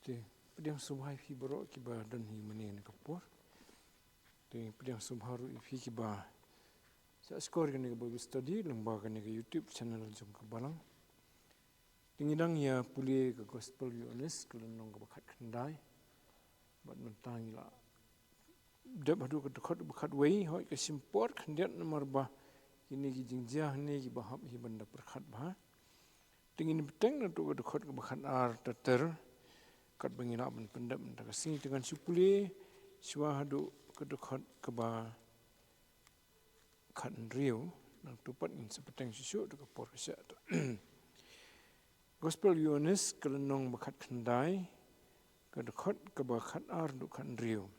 Te pediang subhai fi baro ki ba dan hi mane ne kapor. Te pediang subharu fi ki ba sa skor kan ke Bible study lembah kan ke YouTube channel jom ke balang. Tingidang ya puli ke gospel honest kelenong ke bakat kendai. Bat mentang ila dep hadu ke dekat bakat wei hoi ke simport kendiat nomor bah kini ki jingjah ni ki bahap hi benda perkhat bah. Tingin peteng na tu ke dekat ke bakat ar teter kat bangina ban pendap mentang sing dengan supuli swa hadu ke dekat ke ba kan riu nang tupat in sepeteng susu tu ke por kesat. Gospel Yunus kelenong bakat kendai ke dekat ke bakat ar du kan riu.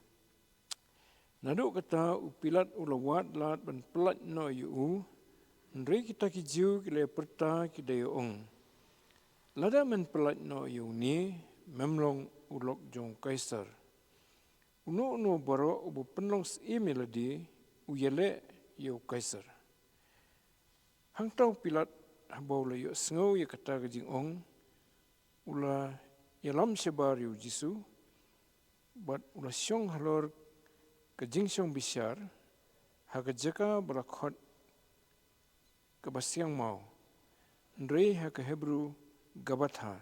Nadu kata upilat ulawat lat ban pelat no yu ndri kita ki jiu ki le perta ki de ong. Lada men pelat no yu ni memlong ulok jong kaisar. Uno baro ubu penlong melodi uyele yu kaisar. Hang tau pilat habau le yu sengau ya kata ke jing ong ula yalam sebar yu jisu bat ula syong halor ke jing syong bisyar ha ke jaka balakot ke basyang mau ndre ha ke Hebrew gabatha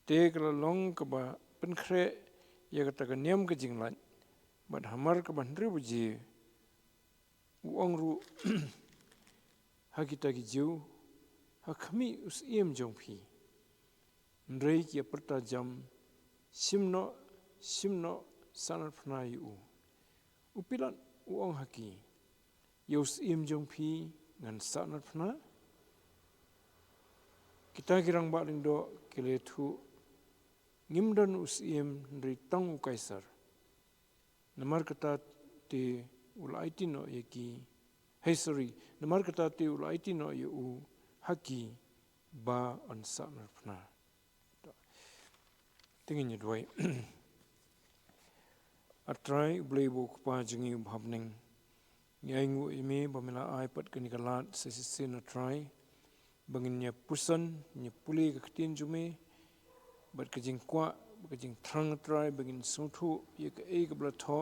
te kelalong ke ba penkre ya kata ke niam ke jing lan bat hamar ke bandri buji uang ru ha kita ki jiu ha kami us iem jong phi ndre ki perta jam simno sanat pna yu upilan uang haki yus iem jong phi ngan sanat pna kita kirang baling do kile thu ngimdan us iem ndri tang kaisar namar kata te ulaiti no yaki sorry namar kata te ulaiti no yu haki ba an sanat pna tingin ni doi atrai blebo kupa jengi bhabning nyaingu ime bamela iPad kanikalat sesisin atrai bangin nya pusan nya puli ke ketin jume bat ke jing kwa ke jing thrang atrai bangin suthu ye ke e ke blatho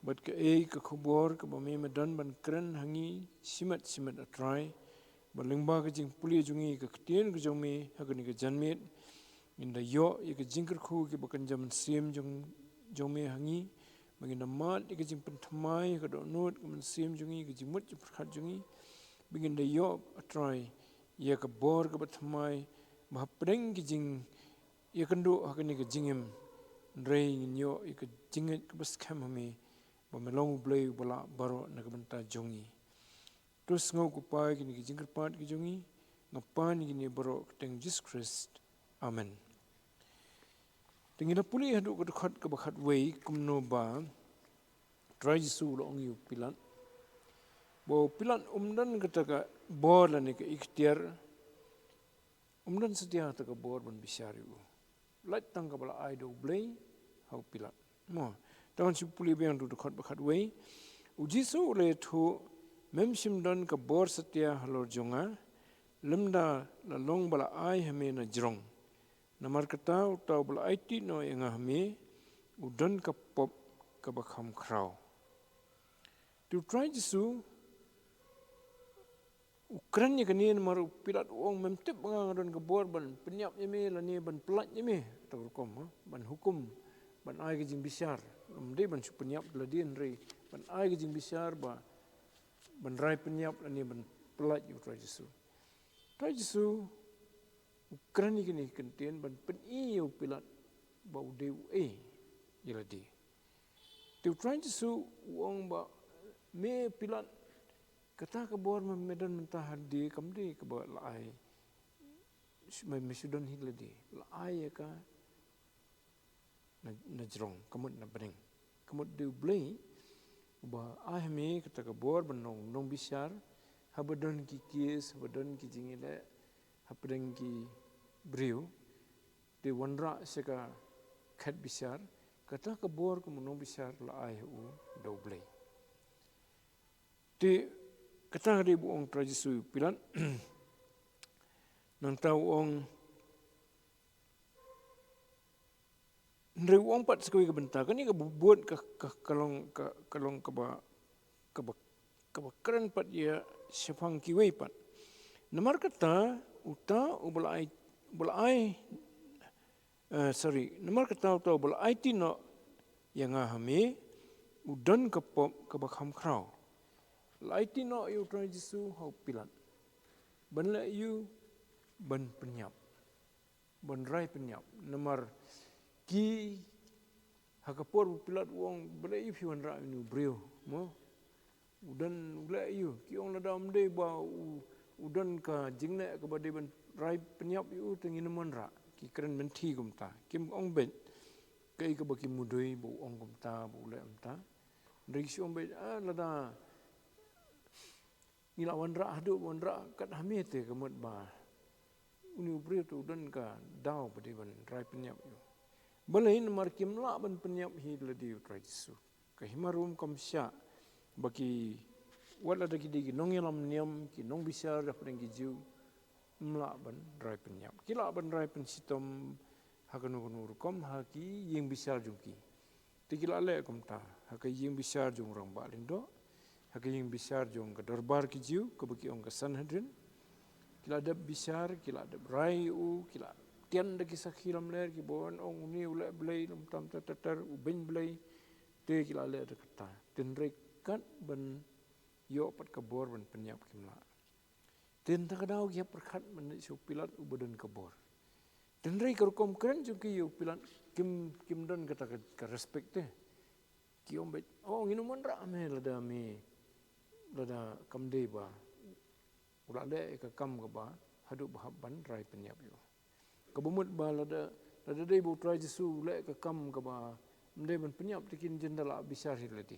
bat ke e ke khubor ke bame medan ban kren hangi simat atrai balingba ke jing puli jungi ke ketin ke jome hagani ke janmet inda yo ye ke jingker khu ke bakan jam sim jome hangi bangin mat ke jing pentmai ke do not ke sim jungi ke jimut perkhat jungi bangin da yo atrai ye ke bor ke batmai bah preng ke jing ye kendu hagani ke jingem ndrei nyo ye ke jinget ke bas kham hame bamelong blei bala baro na ke benta jongi terus ngau ku pai ke ni jingker pat ke jongi ngapan ni baro teng Jesus Christ amen. Tingina puli hadu ke dekat ke bakat wei kumno ba try Jesu lo ong yu pilan bo pilan umdan kata ka bor la ni ke ikhtiar umdan setia ta ke bor ban bisyari u lat tang ka bala ai do blei hau pilan mo tangan si puli bang du dekat bakat wei u Jesu le thu mem simdan ka bor setia halor jonga lemda la long bala ai hame na jrong namar kata utau bala IT no yang hame udan ka pop ka bakham krau to try Jesu ukran ni kani maru pilat uang memtip bangaran ke bor ban penyap yeme lani ban pelat yeme tarukom ban hukum ban ai ke jing bisyar mde ban su penyap ladin rei ban ai ke jing bisyar ba ban rai penyap lani ban pelat yu try Jesu ukran ni kini kentien ban pen iyo pilat bau deu yeladi tu try Jesu uang ba me pilat kata ke bor medan mentah hadi kamdi ke ba lai mesudan hiladi lai ka na jrong kamut na bring kamut deu blei ba ai me kata ke bor benong nong bisyar habadan ki kies habadan ki jingile hapdeng ki briu de wanra seka khat bisyar kata ke bor ke menong bisyar la ai u do blei ti kata ri bu ong trajisu pilan nang tau ong Ndri wong pat sekui ke bentar kan ni ke buat ke kalong ke keren pat ya syafang kiwei pat. Namar kata uta ubelai namar kata uta ubelai tino yang ahami udan ke pop ke bakham krau. Lai tino yu Tuhan Yesus hau pilat. Ban la yu ban penyap. Ban rai penyap. Namar ki hakapor pilat wong belai fiwan ra inu brio mo udan ulai yu ki ong ladam de ba udan ka jingne ka bade ban rai penyap yu tengin mon ra ki keren menti gumta kim ong bet kai ka baki mudoi bu ong gumta bu ulai amta dari si ong bet lada ila wan ra hadu wan ra kat hamete ka mot ba uni brio tu udan ka dau bade ban rai penyap yu balai namar kim la ban penyap hi ladi utrai Yesus. Kahimarum kom sya baki wala dagi digi nong yalam niam ki nong bisar da pring gijiu mla ban rai penyap. Ki la ban rai pen sitom hakanu kom haki yeng bisar jungki. Tiki la le kom ta haki yeng bisar jung rang ba lindo haki yeng bisar jung ka darbar gijiu ka baki ong ka Sanhedrin. Kila adab bisar kila adab rai kila tian dagi sakhiram ler ki bon ong ni ula blai lam tam tatar uben blai te kila le de kata ten rekat ban yo pat kabor ban penyap kimla ten takadau ki perkhat ban su pilat ubadan kabor ten rei kom keren ju ki yo pilat kim don kata ka respect te ki ombet nginu mon ra me lada kamde ba ula le ka kam ka ba hadu bahab ban rai penyap yo kabumut ba lada dei bu trai Jesu le ka kam ka ba mde ban penyap tikin jendala bisar hilati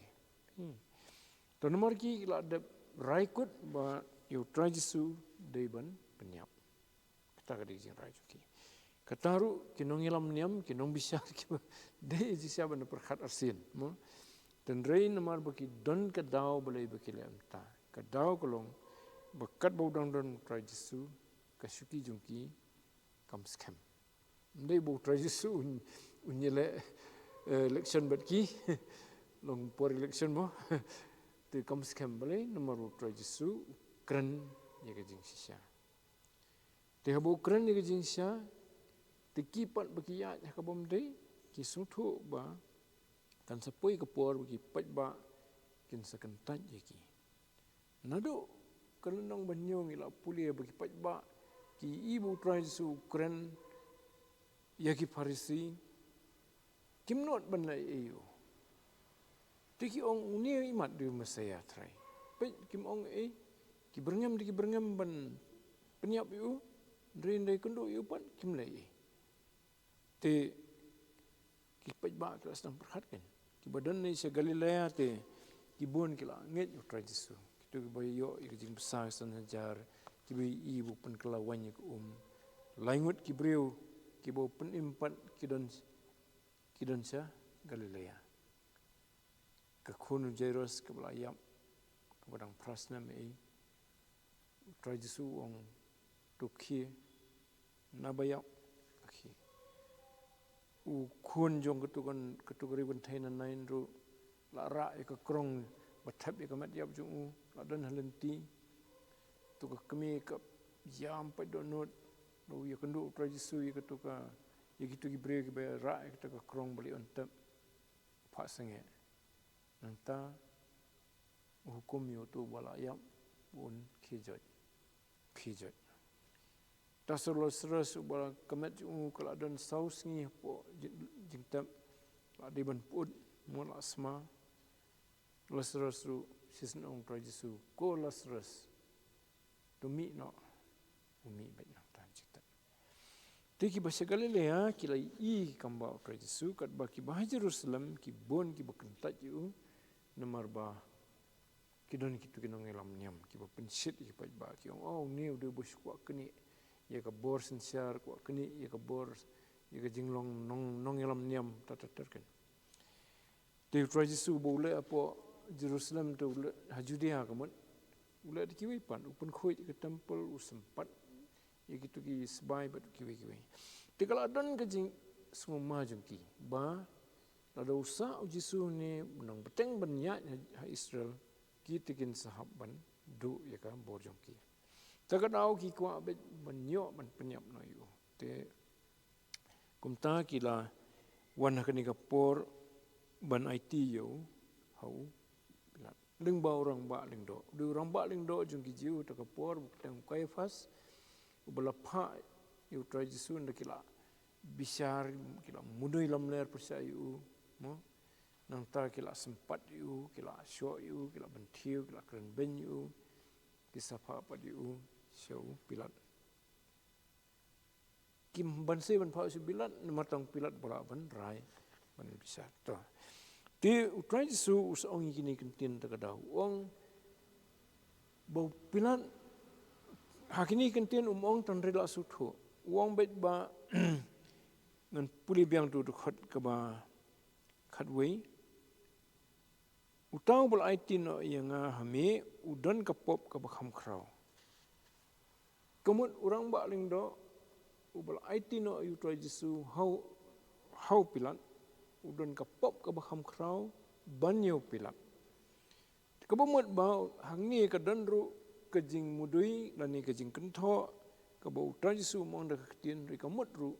to nomor ki la de raikut ba yu trai Jesu dei ban penyap kata ka dijin rai ki kataru kinong ilam niam kinong bisar ki dei jisa ban perkhat arsin mo dan rei nomor baki don ka dau balai baki le amta ka dau kolong bakat bau dang don trai Jesu ka syuki jungki kam scam. Ndai bu trai Yesu unyele election bat ki long por election mo te kam scam balai nomor trai Yesu keren ye ka jing sisya. Te habu keren ye ka jing sisya te kipat baki ya ka bom dei ki suthu ba kan sapoi ka por baki pat ba kin sakentat ye ki. Nadu kanong banyong ila pulia baki pat ba ki ibu trai Yesu keren yaki Farisi kim not ban lai eu tiki ong ni imat di Mesaya trai pe kim ong ki berngam ban penyap eu ndai kendu eu pan kim lai te ki pat ba ka sedang perhat kan ki badan ni se Galilea te ki bon ki la nget u trai Yesu kitu bayo ik jing besar san hajar ki bi ibu pen kelawan ki laingut ki breu ki bo pen impat ki don sya Galilea ke khunu Jairus ke belayap ke badang prasna me trai Jesu ong tukhi nabayap akhi khun jong ketukari bentainan nain ru la ra ke krong bathap ke mat yap jung la dan halenti tu ke kemi ke yam pa donot lo ya kendu trai Jesu ya ketuka ya gitu gibre ke ra ke ke krong bali ontap pa senge nanta hukum yo tu bala yap pun kijot tasolo seres bala kemet kala dan saus ngi po jingtap la di ban put mo la asma Lazarus ru sisen ong trai Jesu ko Lazarus dumi no umi bet nang tan cita tiki bahasa Galilea kila i kamba trai Jesu kat baki bah Jerusalem ki bon ki bakentat yu namar ba kidon kitu kinong elam niam ki ba pensit ki pa ba ki ni udah bos kwa keni ya ka bor sensiar kwa keni ya ka bor ya ka jinglong nong elam niam tatatar kan te trai Jesu boleh apa Jerusalem tu Judea kamun ula di kiwi pan upun khoi ke temple usempat ya gitu ki sebai bat kiwi te kala don ke jing semua jengki ba ada usaha Jisu ni menang beteng banyak Israel kita kin sahab ban du ya kan bor jengki takadau ki kwa bet banyak ban penyap no yu te kumta kila wan hakani kapor ban IT yo hau leng ba orang ba leng do du orang ba leng do jengki jiu takapor beteng Kaifas ubala pha yu try Jisu ndakila bisyar kila mudui lam ler persayu mo nang ta kila sempat yu kila syok yu kila bentiu kila keren ben yu kisah apa yu syau pilat kim ban se ban phau su pilat matang pilat bola ban rai ban bisa to ti utrai Jisu usong kini kentin takadau ong bau pilat hakini kentin umong tan rela sutho wong bet ba ngan puli biang tu khot ke ba khatwei utau bol IT no yanga hame udan kapop ka bakham khrau kemut orang ba ling do ubal IT no yu try Jisu hau pilat udan kapop ka bakham khrau banyo pilat kebomot ba hangni ka danru kejing mudui lani kejing kentho ka ba utrai Jisu mong da ketin ri kamut ru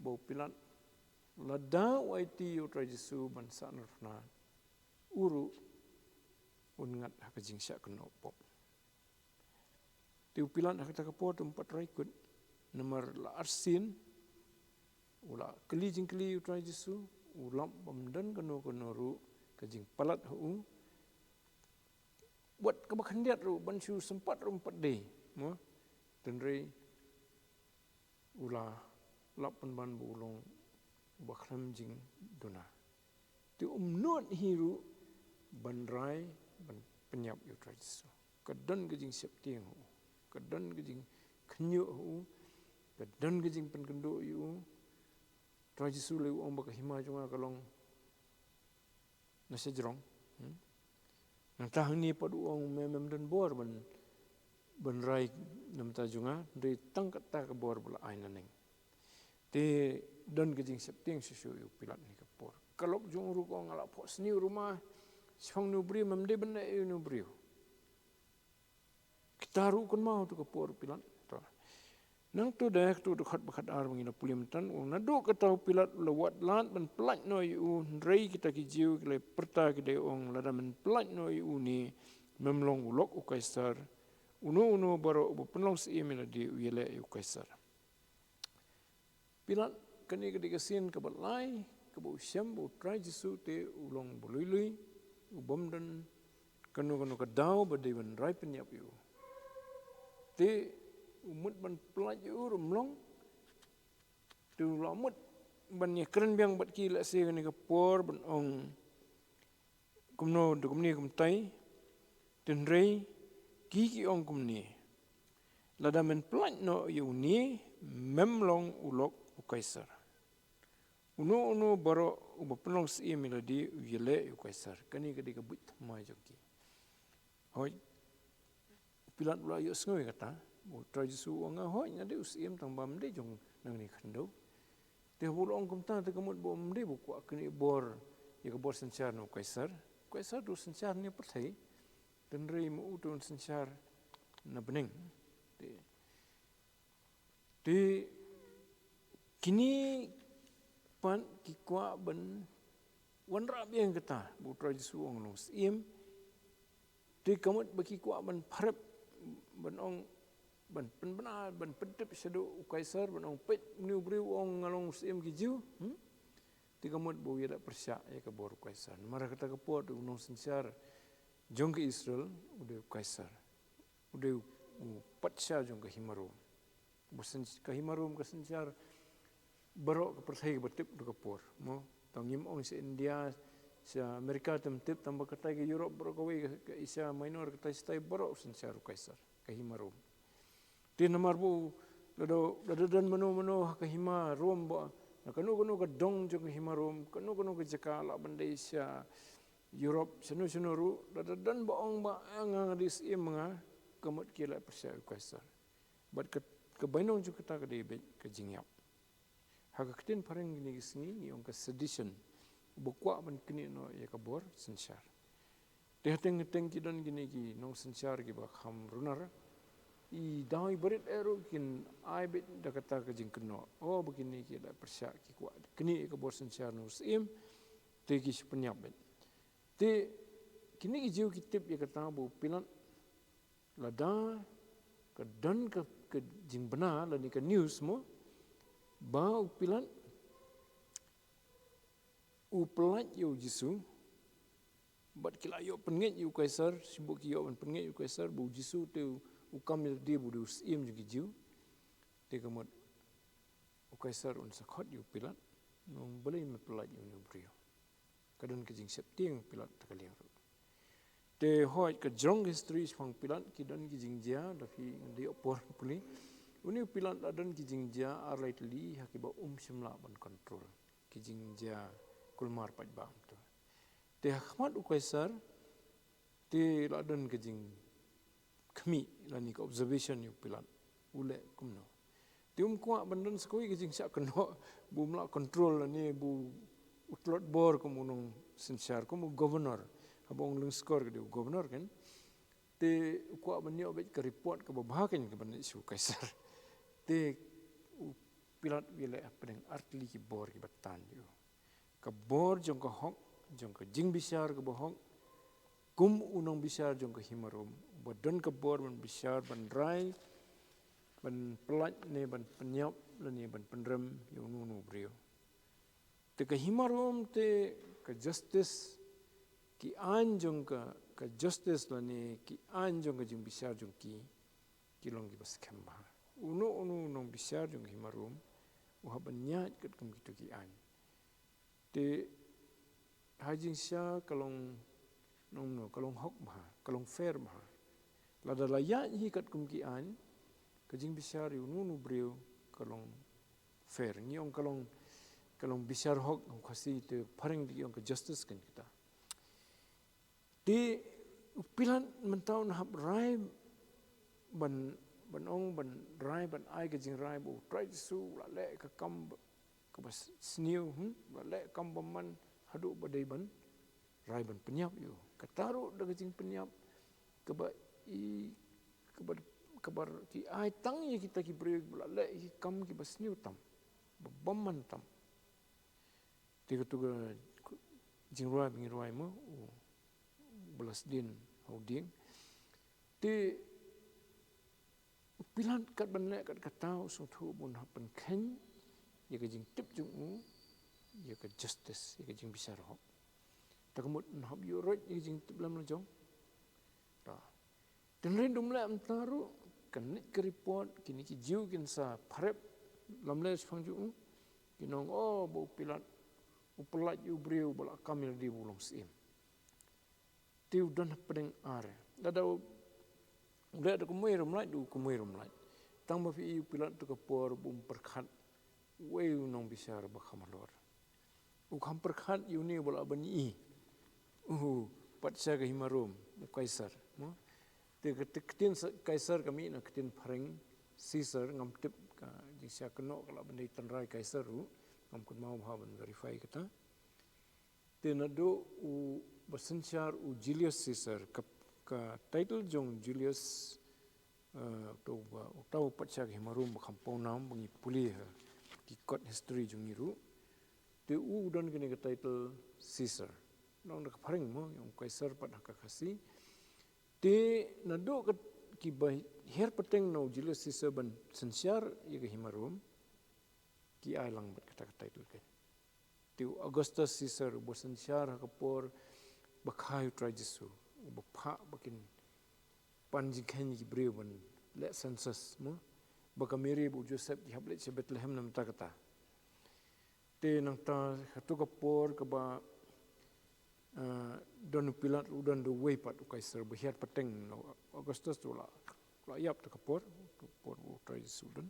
bau pilat lada waiti utrai Jisu bansa narna uru ungat hakajing syak kena pop tiu pilat hakata kapor tempat raikut nomor la arsin ula keli jing keli utrai Jisu ulam pamdan keno ru kajing palat hu buat kebakhandiat ru bansu sempat ru 4 day mo tenrei ula lapan ban bulong bakhram jing dona ti umnot hiru banrai ban penyap yu trai Jisu kadan gejing siap tiang hu kadan gejing khnyu hu kadan gejing penkendo yu trai Jisu le ong bakahima junga kalong nase jerong nang tah ni padu ong memem dan bor ban rai nam ta junga ri tang kata ka bor bula aina neng te dan gejing septing susu yu pilat ni kapor kalok jung ru ko ngala pos ni rumah song nu bri memde benda yu nu bri kita ru kun mau tu kapor pilat to nang tu dah tu dekat bakat ar mengina pulimentan ung nadu katau pilat lewat lan ban plat no yu rei kita ki jiu kle perta ki de ong lada men plat no yu ni memlong ulok u kaisar uno baro bu penlong si emela di uyele yu kaisar pilat kani kedikasin ke balai ke bu syam bu trai Jisu te ulong bolui ubom dan kanu kedau badai ban rai penyap yu te umut ban pelaj yu rumlong tu lamut ban ye keren biang bat ki la se kani kapor ban ong kumno de kumni kumtai tenrei ki ong kumni lada men pelaj no yu ni memlong ulok kaisar uno baro uba penong si melodi yele yu kaisar kani kadi kabut mai joki hoi pilat ula yu ngoi kata bu trai Jisu anga hoi ngade usim tang bam de jong nang ni khando te bulong kumta te kamut bom de bu kwa kani bor ya bor sencar no kaisar du sencar ni perthai tenrei mu utun sencar na beneng te kini pan kikwa ban wan rabiang kata bu trai Jisu ong long sim te kamut baki kwa ban pharap ban ong ban penbena ban pedep sedo kaisar ban ong pet new brew ong ngalong sim gijiu te kamut bu yela persya ya ka bor kaisar mara kata kapot unong sensar jong ke Israel ude kaisar ude patsya jong ke himarum busen ke himarum ke sensar barok perthai betip du kapor mo tangim ong se India se Amerika temtip tambah katai ke Europe barok ke Asia minor katai stai barok sensar kaisar ke himarum ti namar bu lado dan mano ke himarum ba kanu ke dong jong ke himarum kanu ke jakala bandai Asia Europe senu ru dan ba ong ba ang dis imanga kamut kila persia kaisar bat ke bainong ju kata ke debet ke jingyap Haka ketin pareng gini gisni yung ka sedition. Bukwa man kini no ya kabor sensar. Dia teng kidan gini ki nong sensar ki bakham runar. I dai berit ero kin ai bit da kata ka jing keno. Oh begini ki da persyak ki kuat. Kini ka bor sensar no sim te ki penyap bet. Te kini ki jiu kitip ya kata bu pilan lada ka dan ka jing benar la ni ka news mo ba pilan pelat yo Jisu bat kila yo penget yo kaisar sibuk yo penget yo kaisar bu Jisu te ukam dia bu dus im juga jiu te kamot kaisar un sakhot yo pilat nong boleh me pelat yo no brio kadon ke jing septing pilat takaliang te hoi ke jong history fang pilat kidan ki jing dia dafi di opor puli uni pilat adan ki jing dia arlaitli hakiba simla ban control ki jing dia kulmar pajbam tu. Te khmat u kaisar te ladan ke jing kami lani ka observation yu pilan ule kumno. Te kwa bandan skoi ke jing sak keno bu mla control lani bu utlot bor kumunung sensar kumu governor abong lung skor ke governor kan. Te kwa banyo bet ke report ke babahaken ke ban isu kaisar. Te pilat wile apeng artli ki bor ki batan yu. Ka bor jong ka hok jong ka jing bisar ka bohok kum unong bisar jong ka himarum bodon ka bor ban bisar ban rai ban pelat ne ban penyap ne ban penrem yung nunu brio te ka himarum te ka justice ki an jong ka justice ne ki an jong ka jing bisar jong ki long ki bas kemba unu nong bisar jong himarum uhaban nyat kat kum kitu ki an te hajing sya kalong hok bah kalong fair bah lada layak hi kat kum ki an kajing bisar yu nunu brio kalong fair ni ong kalong bisar hok khasi te paring di ong ka justice kan kita te pilan mentau na hab rai ban rai ban ai kajing rai bu try su la le ka kam ka bas sniu la le kam baman hadu badai ban rai ban penyap yu kataru da kajing penyap keba kabar ki ai tang ye kita ki bre la le ki kam ki bas sniu tam baman tam tiga tuga jing rai mo belas din hauding te pilan kat ban le kat katau so thu bun hapen ken ye ka jing tip jung ye ka justice ye ka jing bisar hok takamut hab yo rot ye jing tip lam la jong ta ten ren dum la am taru kan nit ke report kini ki jiu kin sa pharep lam le phang ju kinong bo pilat upelat yu briu bala kamil di bulong sim tiu dan pedeng are dadau udah ada kumui rumlai du kumui rumlai tang ba fi pilat tu kapor bum perkhat wei nong bisar ba khamalor u kham perkhat uni bola bani pat sa ga himarum kaisar mo te ketin kaisar kami na ketin pareng Caesar ngam tip ka jisa keno kala bani tanrai kaisar ru ngam kun mau ha ban verify kata te na do u basenchar u Julius Caesar ka title jong Julius tau patsa ke marum kampung nam bangi puli ki court history jong iru te u don kene ke title Caesar nong ka paring mo yung kaisar pat ka kasi te na do ki ba her pateng no Julius Caesar ban sensiar ye ke himarum ki ai lang bat kata title ke te Augustus Caesar bo sensiar ka por bakai try Jesu bapa bakin panjing kan ki breu ban le census mo baka Mary bu Joseph ki hablet se Bethlehem nam ta kata te nang ta hatu ka por ka ba don pilat udan do way pat kaisar behiat pateng no Augustus tu la yap ta ka por bu try Jesu dan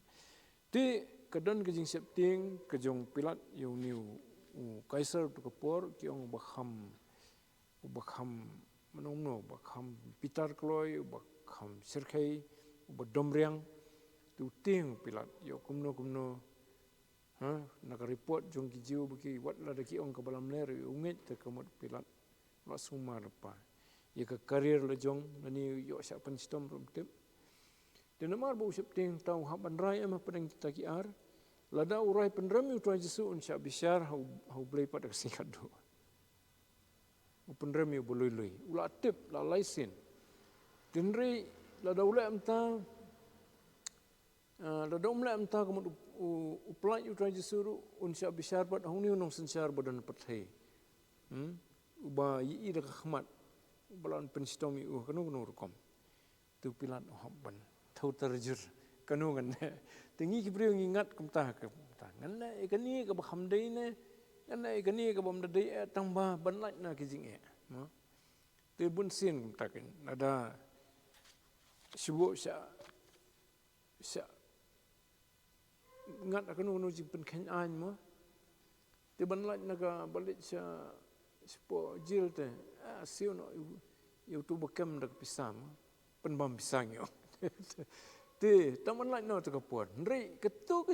te kadan ke jing septing ke jong pilat yu niu kaisar tu ka por ki ong bakham manongno bakham Peter Kloy bakham Serkei badomriang tu ting pilat yo kumno nak report jong ki jiu bagi wat la de ki ong ka balam ler ungit te kamut pilat la suma lepa ye ka karir la jong nani yo sa pen stom rom tip de namar bu sep ting tau ha ban rai ama pedang kita ki ar la da urai penram yu tuan jesu un sya bisyar hau blai pada singkat do penram yu boloi ula tip la laisin tenri la da ulai amta la da umlai amta kamut uplan yu tuan jesu un sya bisyar pat hong ni unong sensyar badan pathai uba yi da khmat balan penstom yu kanu rukom tu pilat habban thau terjur kanu kan tingi kibriu ngingat kumta nganna ikani ka bakham dei ne nganna ikani ka bom dei tangba banlaj na kijing te bun sin kumta kan ada subu sya ngat kanu jing pen khen an mo te banlaj na ka balik sya spo jil te siu no yu tu bakam dak pisam penbam pisang yo te taman lai no to kapor nrei ketu ka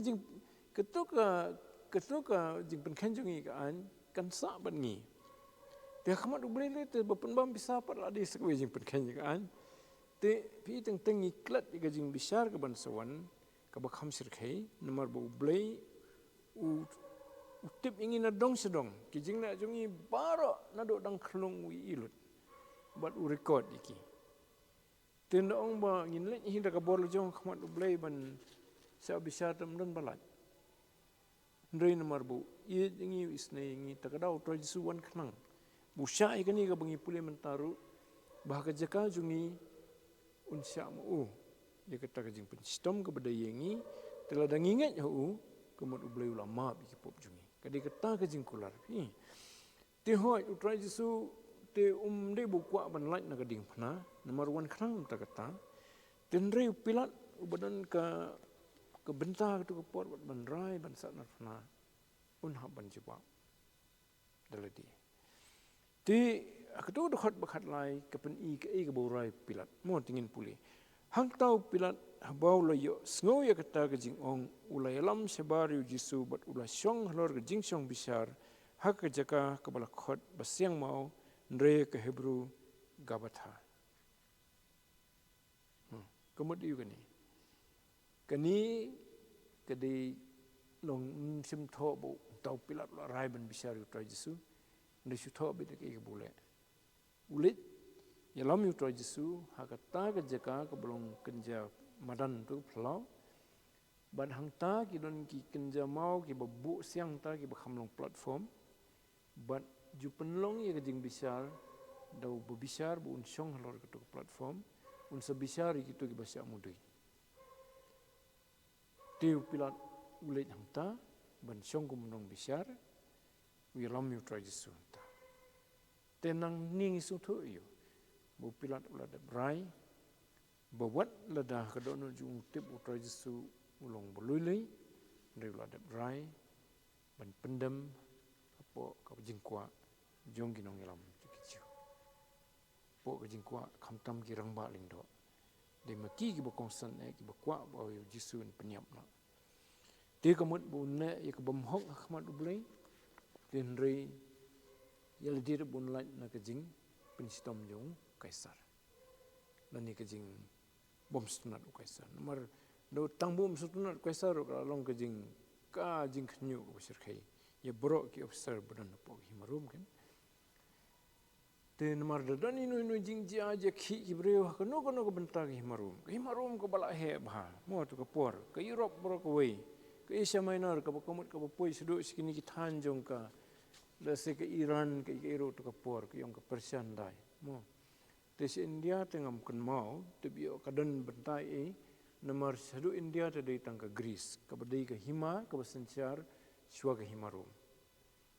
jing pen khen jungi ka an kan sa ban ngi te khamat u blele te penbam bisa pat la di sekwe jing pen khen ka an te pi teng teng iklat ka jing bisar ka ban sawan ka ba kham sir khai nomor bu blei u tip ingin na dong sedong ki jing na jungi baro na do dang khlong wi ilut bat u record iki tenda ong ba ngin le hinda ka bor jong khmat u blei ban sa bisa tam dan balat ndrei nomor bu i ngi isne ngi takadau to jisu wan khnang bu sya ikani ka bangi pule mentaru bah ka jaka jungi un sya mu ye kata ka jing pen stom ka bada yengi tela dang inget hu kemat u blei ulama bi pop jungi kadi kata ka jing kular te hoi u try jisu te de bu kwa ban laj na ka ding phna nomor 1 khnang ta kata tenre pilat u badan ka benta tu ka pot ban rai ban sa na phna un ha ban jawab daladi ti akatu dokhat bakhat lai ka pen i ka borai pilat mo tingin puli hang tau pilat habau la yo sngo ya kata ka jing ong ulai lam sebariu jisu bat ulai syong hlor ka jing syong bisar hak ka jaka ka bala khot basyang mau ndre ka hebru gabatha kemud yu kani kadi long sim tho bu tau pilat la rai ban bisar yu tra jisu ndre shu tho bi de ke bule ulit ya lam yu tra jisu hakata ka jaka ka belong kenja madan tu phlau ban hang ta ki don ki kenja mau ki babu siang ta ki bakham long platform bat ju penlong ye ka jing bisar dau bu bisar bu un syong halor ka tu platform un sebisar ki tu ki basya mudui tiu pilat ulit hang ta ban syong ku menong bisar wi lam yu tra jisu ta tenang ning su thu yu bu pilat ulat brai bawat lada ka don jung tip u tra jisu ulong bolui ndai ulat brai ban pendam apo ka jingkwa jong ki nong lam kichu po ka jingkwa khamtam ki rangba lingdo de maki ki ba konstan ki ba kwa ba yu jisu penyap na te kamut bu ne ya ka bam hok khmat ublei tin rei yal dir bun laj na ka jing pinstom jong kaisar lani ka jing bom stunat kaisar nomor do tang bom stunat kaisar ka long ka jing khnyu ko sir khai ye bro ki officer badan po himarum kan te nomor da ni no jing ji aja khi ibreu ka no ko benta ki himarum ko bala he bha mo to ka por ka europe bro ko wei ka asia minor ka komut ka poi sedu sikini ki than jong ka da se ka iran ka iro to ka por ka yong ka persian dai mo te si india tengam kan mau te bio kadan bentai nomor sedu india te dei tang ka greece ka badai ka hima ka basenchar shwa ka himarum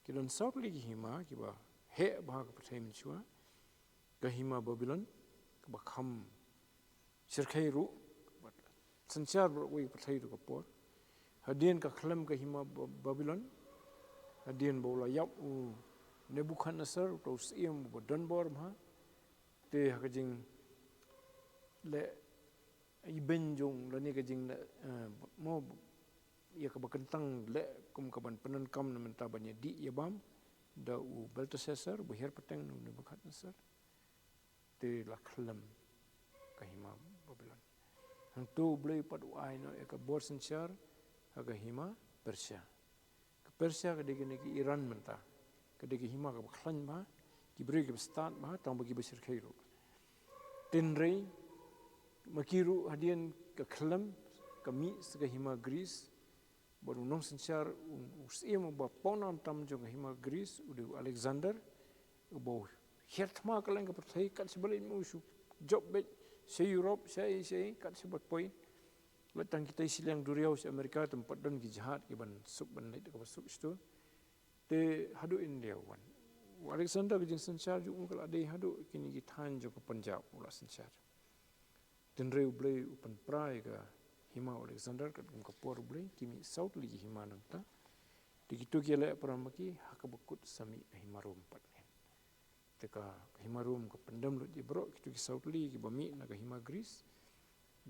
ki don south li ki hima ki ba he ba ka pathai min shwa ka hima babylon ka ba kham sirkhai ru sanchar bro wi pathai ru ka por hadien ka khlam ka hima babylon hadien bola yap u nebuchadnezzar to siem bo donbor ma te ha ka jing le i benjong la ni ka jing mo ia ka bakentang le kum ka ban penan kam na menta banyak di ia bam da u Belteshazzar buher peteng nu Nebukadnezar te la klem ka hima Babylon hang tu blei pat ai no ka bor senchar ka hima Persia ka Persia ka dege ki Iran menta ka dege hima ka khlan ba ki beri ki start ba tang bagi besir khairu tenrei makiru hadian ka klem kami sega hima Greece baru nong senchar usiam ba ponam tam jong hima Greece udu Alexander ubo hertma kaleng ka perthai kat sebelin musu job bet se Europe se kat sebat poi letang kita silang duriau se Amerika tempat don ki jahat ki ban suk ban leit ka suk stu te hadu in lewan Alexander ki jing senchar ju ungkal ade hadu kini ki than jo ka Punjab ula senchar tenrei blei upan prai ka hima Alexander kat kum kapor blei kimi south li hima nanta dikitu ki le paramaki hakabakut sami hima rom pat teka hima rom ka pendam lu di bro kitu ki south li ki bami na ka hima Greece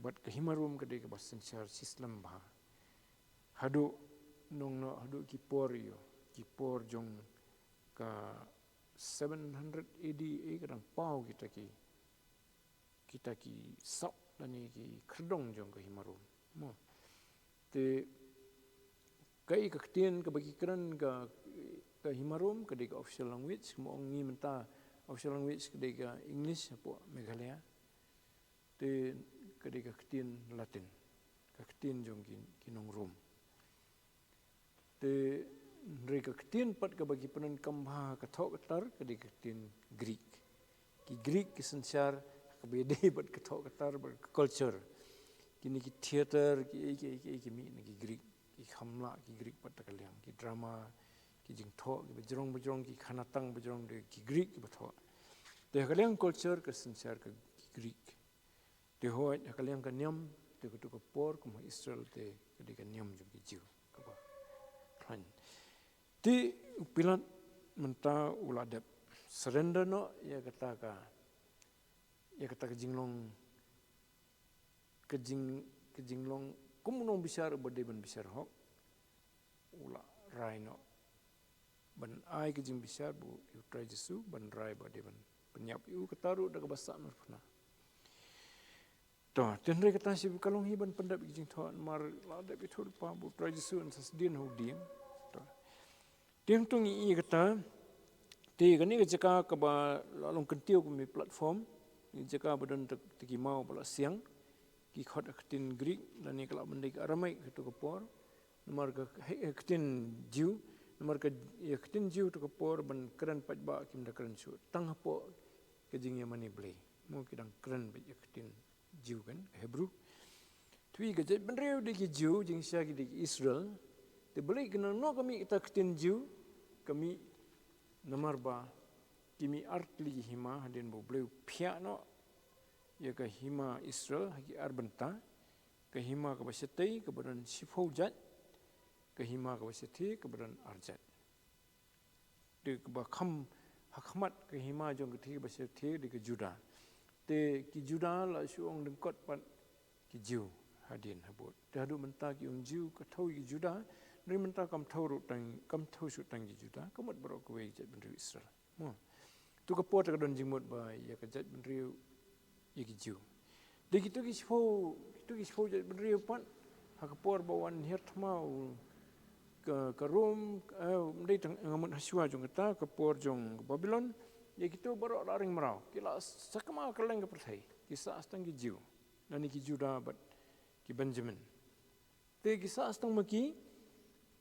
bat ka hima rom ka de ka basenchar Islam ba hadu nong no hadu ki por yo ki por jong ka 700 AD kadang pau kita ki sok dan ki kerdong jong ka hima rom mo te kai ka ktien ka bagi kran ka hima rom ka de ka official language mo ngi menta official language ka de ka English po Meghalaya te ka de ka ktien Latin ka ktien jong ki nong rom te re ka ktien pat ka bagi penan kambha ka thok tar ka de ka ktien Greek ki Greek ki senchar ka bede pat ka thok tar culture kini ki theater ki mi ni ki Greek ki khamla ki Greek pat ka liang ki drama ki jing tho ki bajrong ki khanatang bajrong de ki Greek ki batho te ka liang culture ka senchar ka Greek te hoi ka liang ka niam te ka tu ka por kuma Israel te ka de ka niam jong ki jiu ka ba khan ti pilat menta uladep surrender no ya kata ka jinglong ke jinglong kumunong bisar bade ban bisar hok ula rai no ban ai ke jing bisar bu yu trai jesu ban rai bade ban penyap yu ketaru da bahasa nur puna to tenre kata si kalong hi ban pendap jing thon mar la de bitur pa bu trai jesu an sasdin ho diem to tiang tung i kata ti gani ke jaka ka ba long kentiu ku mi platform ni jaka badan teki mau bala siang ki khot aktin Greek dan ni kala bendai Aramai tu kapor nomor ka aktin Jew nomor ka aktin Jew tu kapor ban kran pajba kim da kran su tang po ke jing yamani blei mo kidang kran ba aktin Jew kan Hebrew tui ga jai benreu de ki Jew jing sia ki de Israel te blei kena no kami kita aktin Jew kami nomor ba kimi artli hima hadin bo bleu phia no ya ka hima Israel haki arbenta ka hima ka basetai ka badan sifaujat ka hima ka baseti ka badan arjat de ka ba kham hakmat ka hima jong ka thi baseti de ka juda te ki juda la suong dengkot pat ki jiu hadin habut te hadu menta ki ung jiu ka thau ki juda ni menta kam thau ru tang kam thau su tang ki juda kamat bro ko we jat benri Israel mo tu ka pot ka don jingmot ba ya ka jat benri iki jiu de kitu ki sfo jat benri pat hakapor bawan hertmau ka Rom ndai tang ngamut haswa jong kata ka por jong Babylon ya kitu baro laring marau kila sakama kaleng ka perthai kisa astang ki jiu dan ki juda bat ki Benjamin te kisa astang maki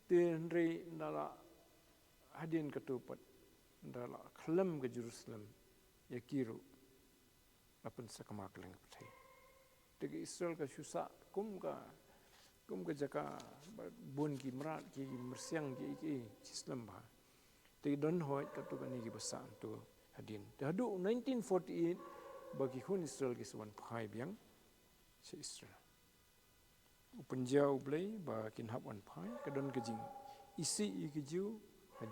te ndrei ndala hadin katupat ndala khlem ke Jerusalem ya kiru apan sakama kaleng ka perthai te Israel ka susa kum ka jaka bun ki merat ki mersiang ki Islam ba te don hoi katu kan ni basa tu hadin te hadu 1948 bagi hun Israel ki suan phai biang se Israel upenjau blai ba kin hap wan phai ka don ka jing isi ki jiu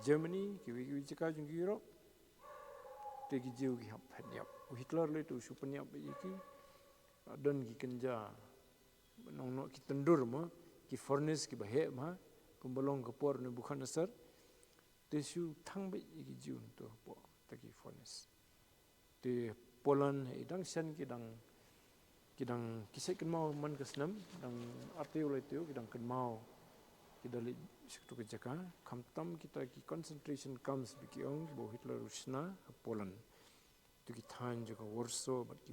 Germany ki wi jaka jung Europe te ki jiu ki hap hadiap Hitler le tu supanyap ki don ki kenja nong no ki tendur mo ki furnace ki bahe ma kumbalong ke por ne bukan asar te su thang be ki jun to po ta ki furnace te Poland idang sen kidang kisek mau man kesnam dang arteu le teu kidang ken mau kidali sektu ke jaka kamtam kita ki concentration camps biki ong bo Hitler Rusna Poland tu ki than jaka Warsaw bat ki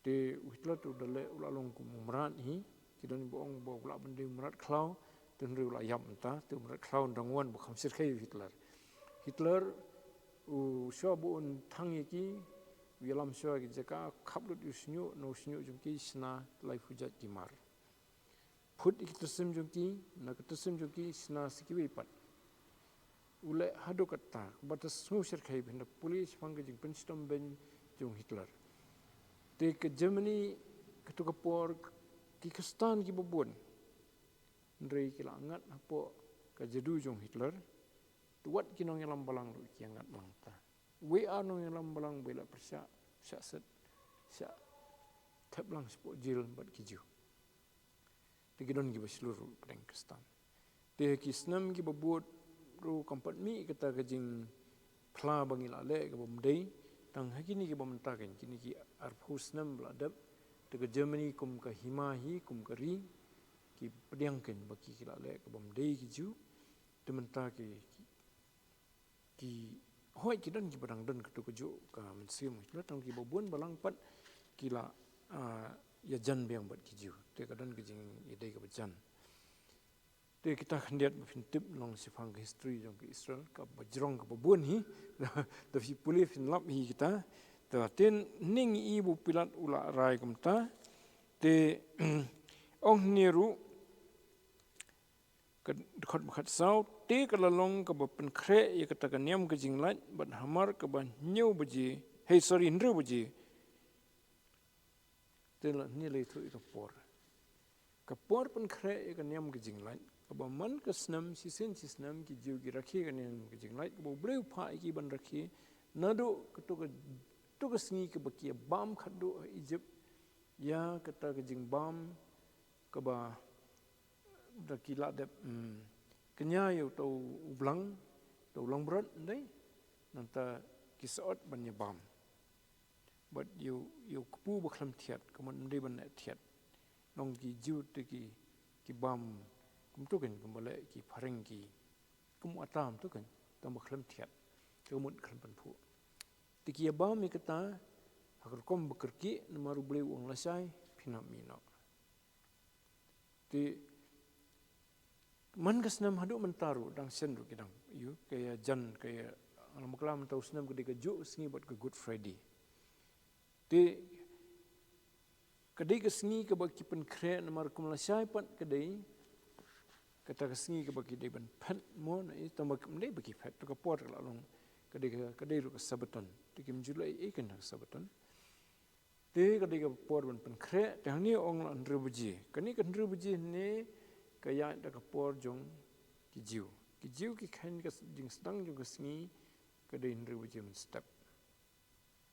te Hitler tu dale ulalong ku mumrat hi kidan bo ong bo ula bende mumrat klau ten ri ula yam ta tu mumrat klau dangwan bo khamsir khai Hitler u shabu un thangi ki wilam shwa ki jaka khaplut usnyu no snyu jumki sna lai fujat ki mar phut ikitasim jumki na kitasim jumki sna sikiwi pat ule hadu katta batas smusir khai bin police phang jing penstom ben jung Hitler te ke Germany ketu kapor ki Kistan ki bobon ndrei ki langat apo ka jedu jung Hitler tuat kinong yalam balang ru ki angat langta we are no yalam balang bela persya sya set sya theplang spo jil bat ki ju te gidon ki basluru pedeng Kistan te ki snam ki bobot ru kampat mi kata kajing phla bangila le ke bomdei tang hakini ke bomta ken kini ki arphus nam bladap te ke Germany kum ka himahi kum ka ri ki pediang ken baki kila le ke bomdei ki ju te menta ki hoi ki dan ki badang dan ketu keju ka mensim Hitler tang ki bobon balang pat kila ya jan biang bat ki ju te kadan ki jing idei ke bejan te kita khandiat befintip long sifang ke history jong ke Israel ka bajrong ke bobon hi ta fi pulih fin lap hi kita ta ten ning ibu pilat ula rai kumta te ong niru khot khat sau te kalalong ka bapen khre ye kata ka niam ka jinglat bat hamar ka ban nyau baji hey sorry ndru baji te la ni le thu ka por pen khre ye ka niam ka jinglat ka ba man ka snam si snam ki jiu ki rakhi ka niam ka jinglat ka bo breu pha ki ban rakhi nado ka to ka sngi ka bakia bam khadu Egypt ya kata ka jing bam ka ba da kila de kenya yo to ublang to ulang brot dai nanta kisot ban ye bam but you kupu baklam thiat kaman ndai ban thiat nong ki jiu te ki bam kum to ken kumale ki phareng ki kum atam to ken tam baklam thiat kamut khlam pan phu te ki bam mi kata hakar kom bakerki namaru bleu ong lasai phinam mi no te man kasnam hadu mentaru dang sen ru kidang yu kaya jan kaya alamuklam tau snam kedai keju sengi buat ke Good Friday te kedai ke sengi ke baki pen kre namar kumlasai pat kedai kata ke sengi ke baki dai ban phat mo na i tambak mdai baki phat to ka pot la long kedai ru ke sabaton te kim julai e kan sabaton te kedai ke pot ban pen kre tang ni ong la ndru buji kani kan ndru buji ne kaya da kapor jong ki jiu ki khan ka jing stang jong ka sngi ka de ndru bu jim step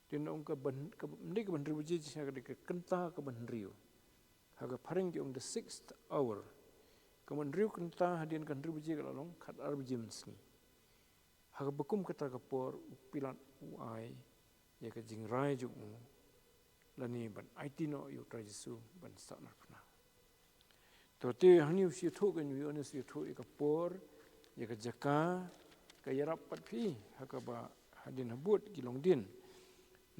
tin ong ka ban ka ndai ka ban ndru bu ji cha ka de ka kanta ka ban riu ha ka phareng ki ong the 6th hour ka ban riu kanta hadin kan ndru bu ji ka long khat ar bu jim sngi ha ka bakum kata ka por pilat u ai ya ka jing rai jong lani ban aitino yu tra jisu ban sa na to te hani usi thu kan wi ones yu thu ka por ya ka jaka ka yarap pat phi ha ka ba hadin habut ki long din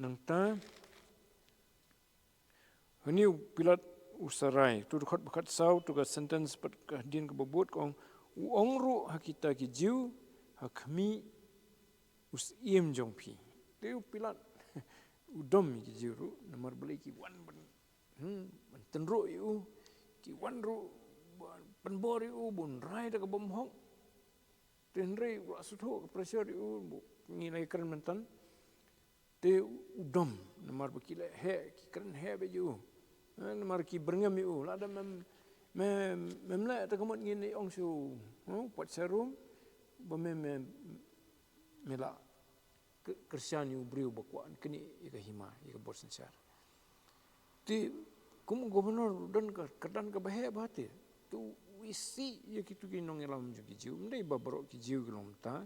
nang ta hani pilat usarai tu khot bakhat sau tu ka sentence pat ka din ka babut kong u ongru hakita ki jiu hakmi us iem jong phi te pilat udom ki jiu ru namar beli ki wan ban tenru yu ki wan ru penbori u bun rai da bom hong tenre wa sutho pressure u ngi lai kran mentan te udom namar bakile he ki kran he be ju namar ki berngam u la da mem la ta komot ngi ni ong su pot serum ba me la kersian yu briu bakwan kini ika hima ika borsen sar ti kum gubernur dan kedan ke bahaya bahati tu isi ya kitu kinong elam ju kijiu ndai babarok kijiu kilom ta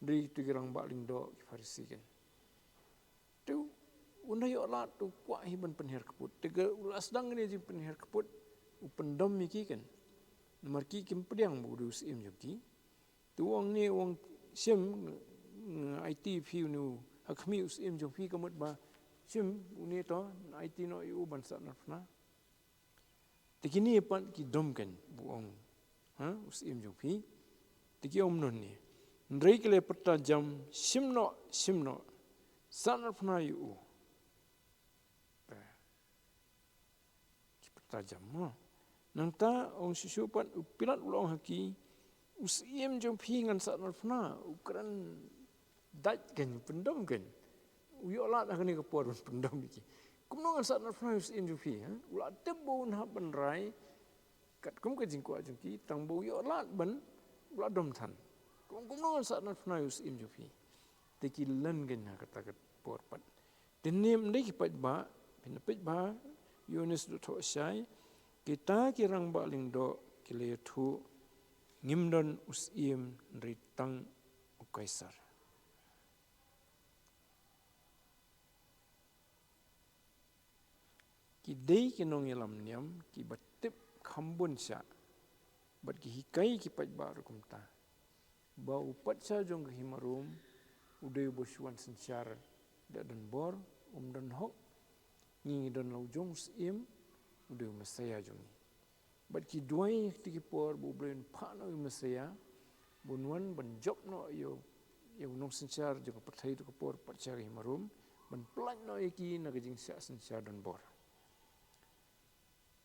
ndai tu kirang baling do ki farisi kan tu undai ola tu kwa hiban penher keput tega ulas dang ni ji penher keput upendom miki kan nomor ki kim pediang bu dus im ju ki tu wong ni wong sim IT view nu hakmi us im ju fi kamut ba sim uni to IT no yu bansa na tikini pan ki dom kan buong us im jong phi tiki om non ni ndrei kele pata jam simno sanar phna yu ki pata jam ma nanta ong sisu pan upilat ulong haki us im jong phi ngan sanar phna ukran daj kan pendom kan uyola dah kene kepor pendom iki kumnong saat nafas in jufi ula tebo na benrai kat kum ke jingko ajungki tang bo yo lat ben ula dom than kumnong saat nafas in jufi tekilan gen na kata kat por pat tenim ndai ki pat ba pinapit ba Yunus do tho sai kita kirang ba ling do kile thu ngimdon usim ritang ukaisar ki dei ki nong elam niam ki batip khambun sya bat ki hikai ki pat ba rukum ta ba upat sa jong ki himarum udai bosuan sensyar da dan bor dan hok ni dan lau jong sim udai masaya jong bat ki duai ti ki por bu blen pha no masaya bunwan ban job no yo nong sensyar jong pathai tu ko por pat sa himarum ban plan no ki na ka jing sa sensyar dan bor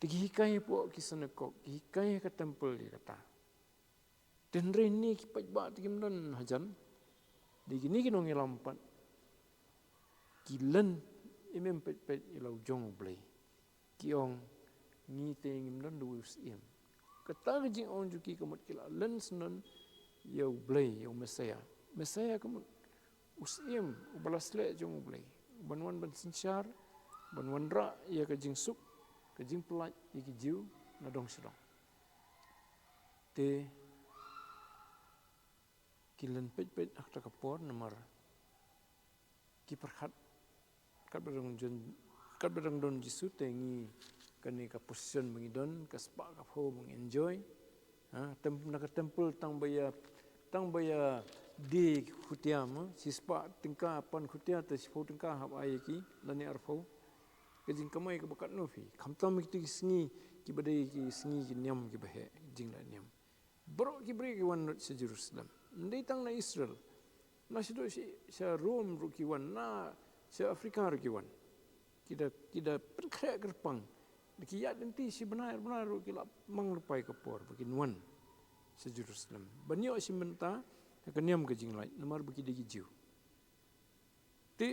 hikai po kisana kok hikai ka temple dia kata dan reni ki pajba tikim don hajan di gini kinong ilampat kilen imem pet ilau jong blai kiong ni tengim don du sim kata jing on juki kamut kila len senon yo blai yo mesaya kamut usim ubalasle jong blai banwan ban sinchar banwan ra ya ka jing sup kajing pelat iki jiu na dong sedong te kilen pet akta kapor nomor ki perkhat kat berang don jisu tengi kani ka position mengidon ka spa ka ho meng enjoy temple tang baya di khutiam si spa tingka pan khutia te si tingka hab ayeki lani arfo kajing kamai ke bakat nofi khamtam ki singi ki badai ki singi ki niam ki bahe jing la niam bro ki bre ki wan se Jerusalem ndai tang na Israel na sido sa Rome ru ki wan na sa Afrika ru ki wan kida perkhre gerpang ki ya denti si benar ru ki la mang rupai ke por bagi wan se Jerusalem banyo si menta ka niam ke jing lai namar bagi digi jiu ti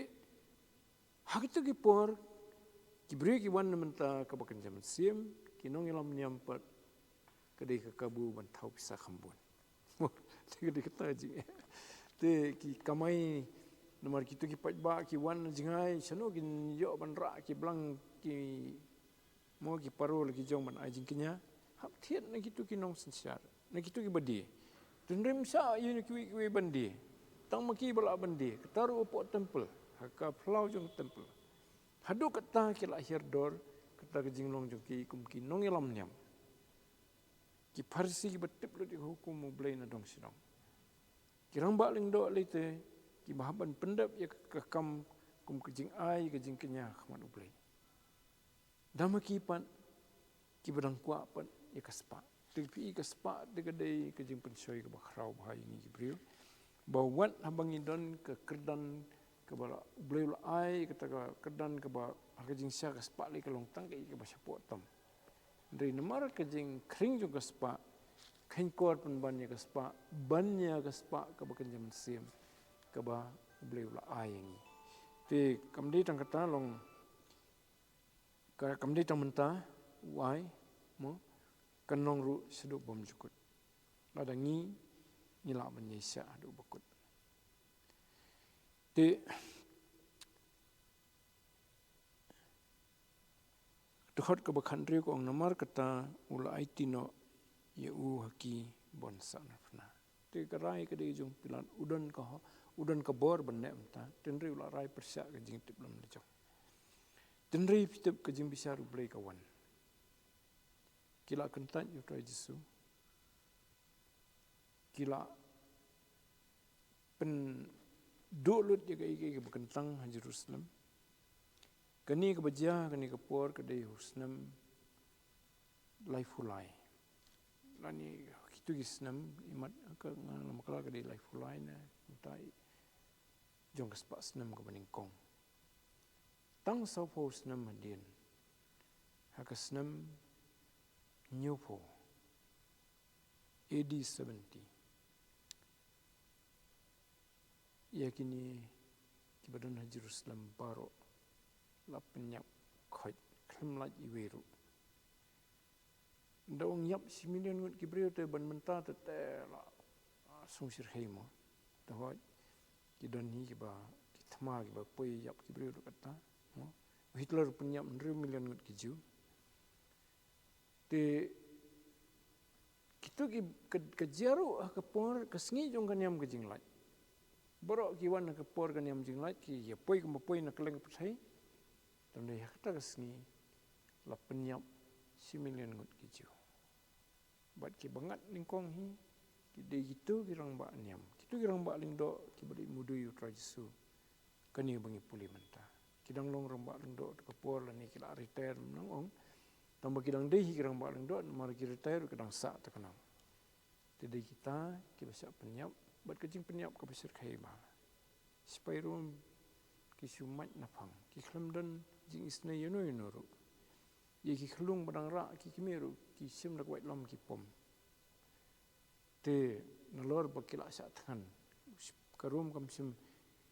hak tu ki por kibri ki wan menta ka bakan jaman sim kinong ilam niam pat kadai ka kabu ban thau pisa khambun kadai kata jing te ki kamai nomor kitu ki pajba ki wan jingai sano kin yo ban ra ki blang ki mo ki parol ki jong ban ajing kinya hak thiet na kitu kinong sensyar na kitu ki badi tundrim sa yu ki bandi tang maki bala bandi kataru opo temple haka flau jong temple hadu kata kila akhir dor kata kejing long jong ki kum ki nong elam niam ki farsi ki betip lo di hukum mublai na dong sidong kirang ba ling do lite ki bahaban pendap ya kekam kum kejing ai kejing kenya khmat ublai dama ki pan ki badang kwa pan ya kaspa tipi kaspa de kedai kejing pensoi ke bakrau bahai ni gibril bawat habang idon ke kerdan ke bala ublai ai kata kerdan ke ba kejing sia kaspa li ke longtang ke ba sapot tam dari namar kejing kring juga kaspa kengkor pun bannya kaspa ke bakan jaman sim ke ba ublai ai ni te kamdi tang kata long kamdi tang menta wai mo kanong ru seduk bom jukut ladangi ngila menyisa adu bakut te Dekat ke bakan rio ko ang namar kata ula IT no yeu haki bonsa na pernah. Te karai ke dia jong pilan udan ka bor benek mta tenri ula rai persia ke jing tip lam lecong. Tenri pitip ke jing bisa rublei kawan. Kila kentat yu trai Jesu. Kila pen dulut jaga ike ke bekentang ha Jerusalem. Kani ke beja, kani ke por, ke day husnam laifulai. Lani kitu gisnam imat ke ngalam kala ke day laifulai na mutai jong kespak senam ke beningkong. Tang saupo husnam hadien. Hakasnam nyupo. AD 70. Ia kini kibadan ha Jerusalem baro la penyap khoi khlem laj iweru ndong yap similion ngut kibreu te ban menta te la sung sir heimo to hoi kidon hi kiba kithma kiba poi yap kibreu kata no Hitler penyap 1 million ngut kiju te kitu ke jaru ke por ke sngi jong kan yam ke jinglaj borok kiwan ke por kan yam jinglaj ki ya poi ke poi na keleng pethai tanda ya kata kesni la penyap 1 million ngut kiju. Bat ki bangat lingkong hi ki de gitu kirang ba niam. Kitu kirang ba lingdo ki bali mudu yu tra Jesu. Kani bangi puli menta. Kidang long rang ba lingdo ke por la ni kila retire menang ong. Tamba kidang de hi kirang ba lingdo mar ki retire kidang sa ta kanam. Te de kita ki basa penyap bat kejing penyap ke besar kai ba. Supaya rum ki sumat nafang ki khlamdan jing isna yeno ru ye ki khlung badang ra ki kimeru ki sim dak wait lam ki pom te nalor bakila sa than karum kam sim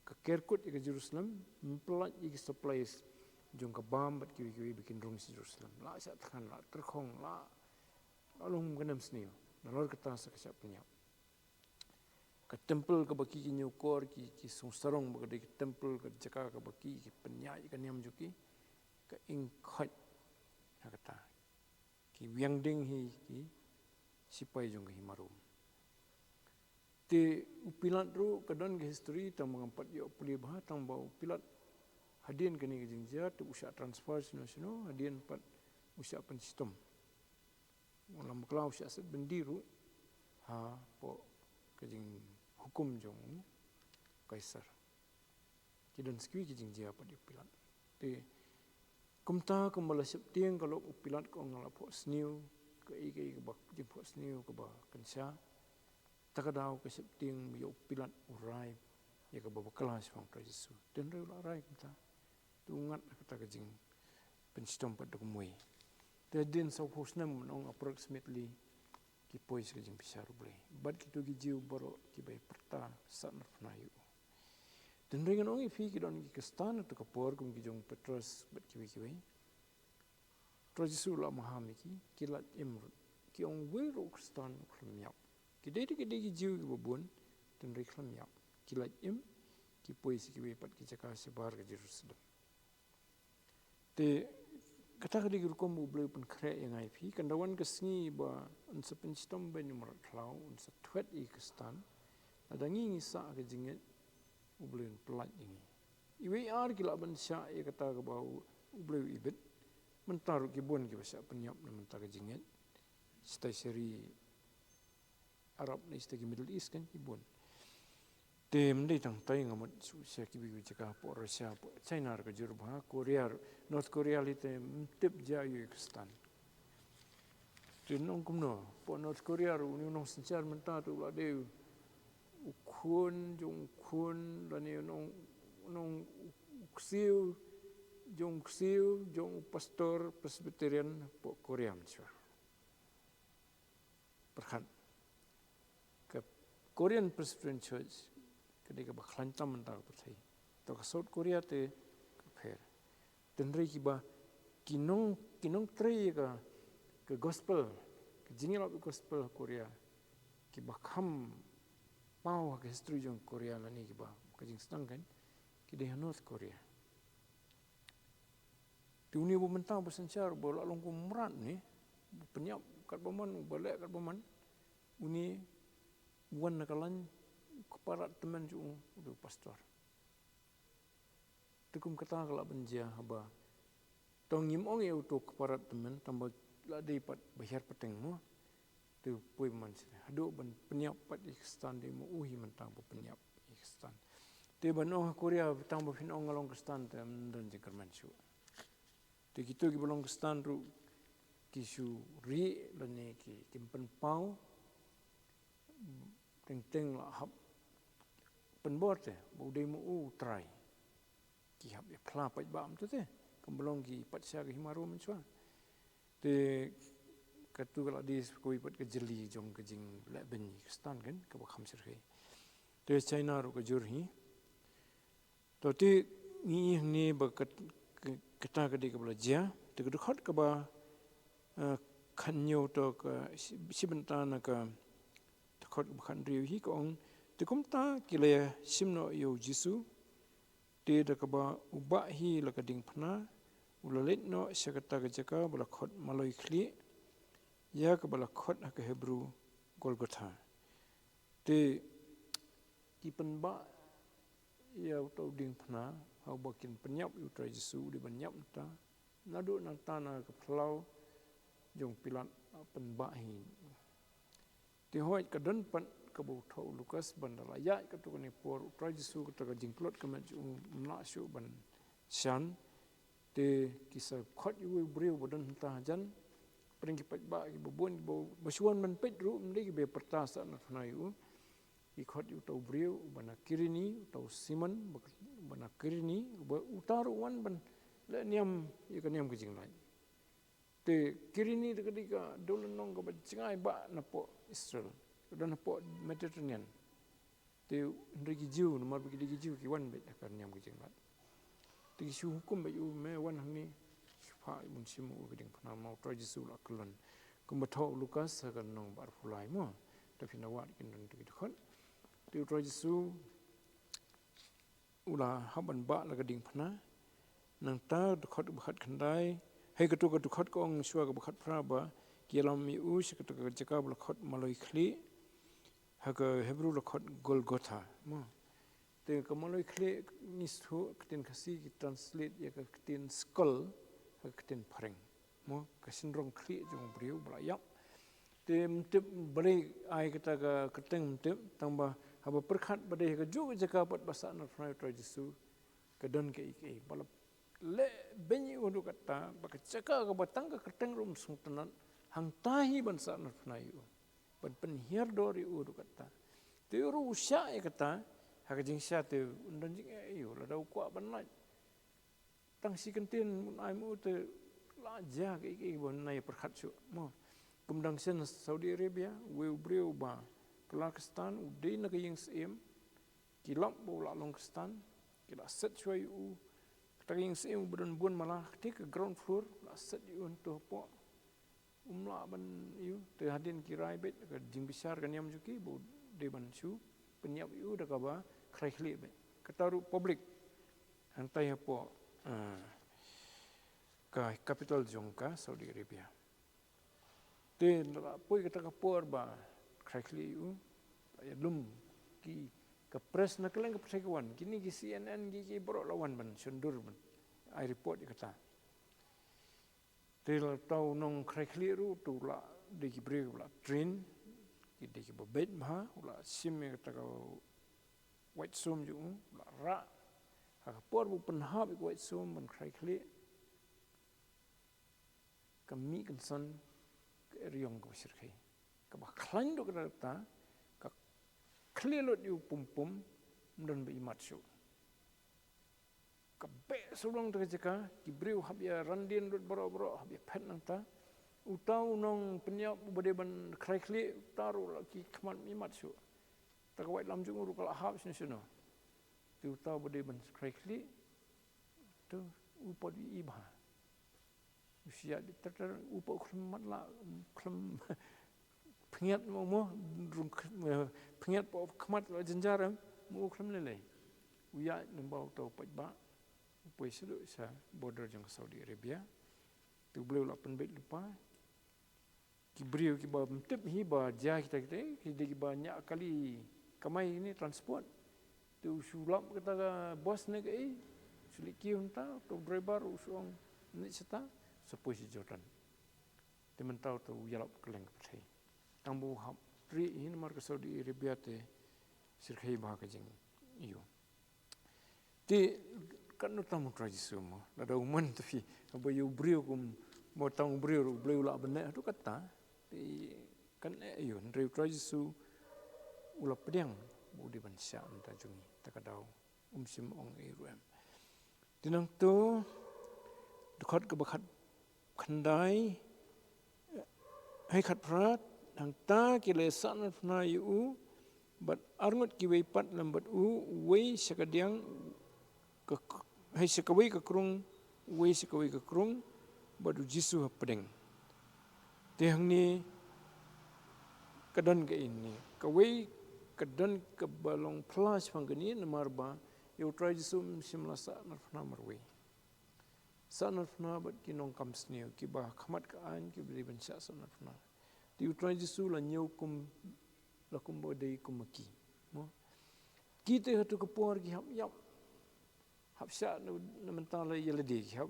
ka kerkut ke Jerusalem memplat ki supplies jong ka bam bat ki bikin rong Jerusalem la sa than la terkhong la alung ganam snio nalor kata sa kasap penyap ke temple ke baki ki nyukor ki sungsarong ke de temple ke jaka ke baki ki penyai kan yam juki ke ingkhat kata ki wiangding hi ki sipai jong hi marum te upilat ru kadon ke history tang mengampat yo puli bah tang bau pilat hadien kini ke jingjat tu usah transfer sino hadien pat usah pen sistem ulam klau usah set bendiru ha po ke jing hukum jong kaisar kidon skui ki jing dia pada pilat te kumta kembala septieng kalau pilat ko ngala po sniu ke ike ke bak jing po sniu ke ba kansa takadau ke septieng yo pilat urai ya ke baba kelas bang Yesus den re urai kumta tungat kata ke jing penstom pada kumui te din so hosnam nong approximately ki pois ke jing pisar boleh bat kitu ki jiu boro ki bai perta san nayu dan dengan ongi fi ki don ki kestan tu kapor kum ki jong Petrus bat ki wi Jesu la mahami ki lat imrut ki ong we ro kestan khlmyap ki de ki jiu ki bobun dan re khlmyap ki lat ki pois ki wi pat ki jaka sebar ke Jerusalem te kata kali rukom boleh pun kre yang ai fi kandawan kesni ba unsa penstom ben numar klau unsa twet I kestan ada ngi sa ke jinget boleh pelat ini iwe ar kila ban sya ya kata ke bau boleh ibet mentar ki bon ki basa penyap na mentar ke jinget stai seri Arab ni stai Middle East kan ibon tem dei tang tai ngamat susya ki bi jaka po Russia po China ke Jurba Korea North Korea lite tip ja yu kestan tinong kumno po North Korea ru ni nong sencar menta tu la de ukun jong kun la ni nong ksiu jong pastor Presbyterian po Korea menswa perkhan ke Korean Presbyterian Church ketika baklantam mental percaya to ka South Korea te kher tenri ki ba kinong tre ke gospel ke jingil gospel Korea ki ba kham pau ke history jong Korea la ni ki ba ka jing stang kan ki de North Korea Tiuni bu mentang bersencar bola longku merat ni penyap kat baman balik kat baman uni wan nakalan keparat teman ju udah pastor. Tukum kata kalau benja haba. Tong ngimong ya untuk keparat teman tambah lah dapat bayar petengmu. Tu pui man sini. Hadu ban penyap pat ikstan di mu uhi mentang penyap ikstan. Tu ban oh Korea tambah finong ngalong kestan tem dan jengker mansu. Tu gitu ki belong kestan ru kisu ri lani ki kimpen pau teng lah hab penbor te budai mu try ki hab ya klapat bam tu te kembelong ki pat sia ki himaru mensua te katu kalau di koi pat ke jeli jong ke jing la ben kestan kan ke bakham sirhe te China ru ke jurhi to ti ni bakat kata ke di ke belajar te ke dekat ke ba kanyo to ke sibentana ke dekat bukan riu hi ko ong te kumta kile simno yo jisu te de ke ba ubah hi la ke ding phna ulalet no syakata ke jaka bala khot maloi khli ya ke bala khot ke Hebrew Golgotha te ki penba ya utau ding phna hau bakin penyap utra Yesu di penyap ta nadu na tanah ke plau jong pilat penba hi ti hoi ke don pan ke bu thau Lukas bandala ya ke tu ni por utra Yesu ke ta jing plot ke maju mla shu ban shan te kisah khot yu breu bodan ta jan pring ki pat ba ki bobon bo basuan man pet ru mli be pertasa na thna yu ki khot yu tau breu bana kirini tau siman bana kirini utaru wan ban le niam yu ka niam ki jing lai te kirini de ketika dolen nong ka jingai ba na po Israel dan po Mediterranean te ndri jiu nomar bi jiu ki wan be ka niam ki jing lai te shu hukum be yu me wan ni fa mun simu ke ding phana mau tra Jesu la klon kum batho Lukas ka nong bar fulai mo te fina wat kin dong ti khon te tra Jesu ula haban ba la ka ding phana nang ta khot khat khandai hei ka tu khot ko ong shwa ka khat phra ba kilam mi u shi ka tu ka jaka bla khot maloi khli ha ka Hebrew la khot Golgotha mo te ka maloi khli ni su tin khasi ki translate ya ka tin skull ha ka tin phareng mo ka sinrong khli jong briu bla yap te mtip bari ai kita ka keteng mtip tamba haba perkhat bade ka ju jaka pat basa na phra tra Jesu ka don ke ik bala le benyi undu kata baka caka ka batang ka keteng rum sungtanan hang tahi ban sa na phna yu ban penhiar dori undu kata te ru sya kata ha ka jing sya te undan jing yu la dau kwa ban lai tang si kentin mun ai mu te la ja ke ik bon nai perkhat su mo kumdang sen Saudi Arabia we breu ba Pakistan udai na ka ying sim kilap bo la Pakistan kila set choi u taging sim budon bun malah tik ground floor la set yu untuk po umla ban yu te hadin kirai bet ka jing besar kan yam juki bo de ban chu penyap yu da ka ba krai khli bet kataru public antai po ka capital jongka Saudi Arabia te la poi kata ka por ba krai khli yu ya lum ki ka press na keleng ka persekuan kini ki CNN ki bro lawan ban sundur ban ai report kata tel tau nong krai khli ru tu la de ki bre la train ki de ki bobet ma la sim kata ka white sum ju la ra ha por bu pen ha bi white sum ban krai khli kami kan son riong ko sirkai ka ba khlan do kata clear lot you pum dan be imat syu kabe sulong te jaka ki breu habia randin lot boro habia pet nang ta utau nong penyap bode ban krai kli taru ki khmat imat syu ta ka wait lam jung ru kala hab sin sino tu utau bode ban krai kli tu upod i ba usia di ter upo khmat la khlem pengiat mo pengiat po khmat la jenjar mo khlem le uya nembau to pat ba Pui selu sa border jong Saudi Arabia. Tu beliau la penbet lupa. Ki beliau ki ba mtip hi ba ja kita ki banyak kali kamai ini transport. Tu sulap kata bos ne ke suliki unta tu driver usong ni seta sepoi si Jordan. Temen tahu tu yalap keleng petai. Tambu hap tri ini mar ke Saudi Arabia te sirkai bah ke jeng iyo. Ti kan no tamu tradisi semua. Ada uman tapi apa you brio kum mau tahu brio la benak tu kata. Ti kan iyo ndreu tradisi ula pedang budi bansa anta jungi takadau sim ong iruam. Tinang tu dekat ke bakat khandai hai khat prat hang ta ki le san na yu bat arngot ki wei pat lambat wei sakadiang ke hai sakawei ke krung wei sakawei ke krung badu jisu pedeng te hang ni kadan ke ini kawei kadan ke balong plus pangani namarba eu try jisu simlasa na marwei sanatna bat kinong kamsneu ki ba khamat ka an ki bri ban sha sanatna ti utrai jisu la nyau kum la kum bodai kum ki mo kita hatu ke por ki hap sha na mentala yeledi hap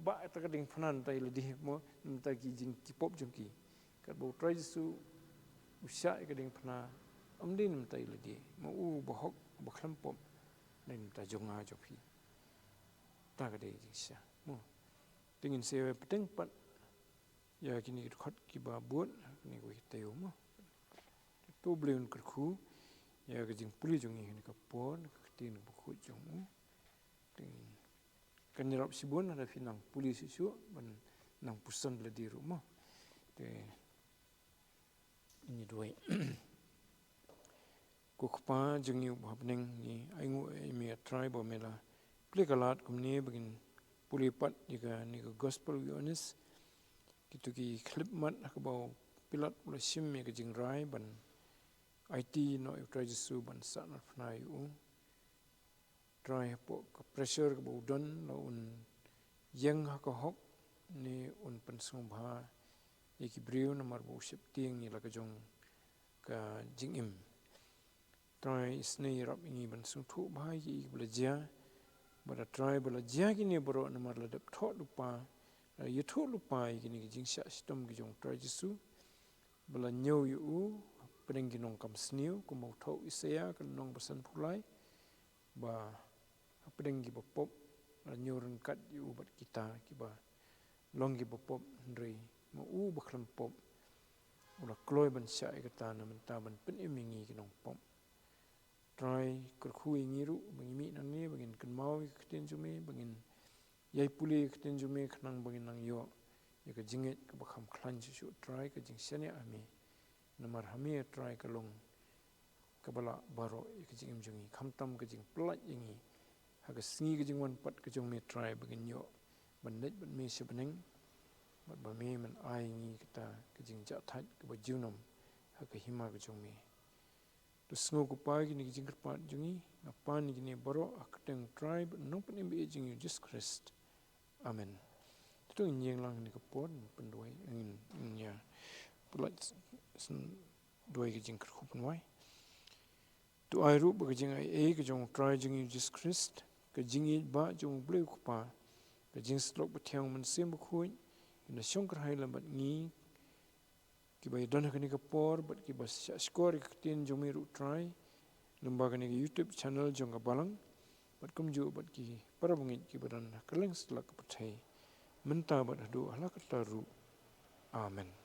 ba ta kading phanan ta yeledi mo menta ki jing ki pop jong ki ka bo utrai jisu usha kading phana amdin menta yeledi mo bohok bo kham pop nen ta jonga jopi ta ka dei sha mo tingin se peteng pat ya kini khot ki ba buat ni ko teu mo to bleun kerku ya ke jing puli jong ni ka pon tin bu khu jong ting kan ni rap sibun ada finang puli sisu ban nang pusan le di rumah te ini doi ko khpa jong ni ba peneng ni aingu mi tribe o mela plikalat kumni begin pulipat jika ni gospel honest kitu ki clip mat akbau pilat sim me ke jing rai ban IT no try jisu ban sa na fnai try po ka pressure ke bodon no un yang ha ka hok ni un pensung bha iki briu na mar bo ship ting ni la ka jong ka jing im try isne rap ingi ban sung thu bha ki bla bada try bala jagi ni bro na mar la dap thot lupa ye thot lupa gini jing sha stom gi jong try jisu bala nyau yu pedeng gi nong kam sniu ku mau thau isaya kan nong basan phulai ba pedeng gi bopop la nyau ren kat yu bat kita ki ba long gi bopop ndrei mo baklam pop ula kloi ban sha ikata na menta ban pen emingi gi nong pop try kerkhui ngiru bangimi nang ni bangin kan mau keten jume bangin yai puli keten jume khnang bangin nang yo ya ka jinget ka bakham khlan chu try ka jing sene ami namar hami try ka long ka bala baro ya ka jing jungi khamtam ka jing plat yingi ha ka singi ka jing wan pat ka jong me try bangin yo ban net ban me se baneng ba me man ai ngi ka jing ja that ka ba junam ha ka hima ka jong me tu sngo ko pa gi ni jing pat jungi apa ni ni baro akateng tribe no pen be jing you just Christ amen tu nyeng lang ni ko pon pendoi in ya pulat doi gi jing ko penwai tu ai ru ba jing ai ke jong try jing you just Christ ke jing i ba jong bleu ko pa ke jing slok ba thiang man sim bu khu na shong kar hai lam bat ngi ki ba don ka ni ka por bat ki ba score ka tin jong mi ru try lumba ka ni YouTube channel jong ka balang bat kum ju bat ki parabungit ki badan kaleng slak ka pathai menta bat hadu halak taru amen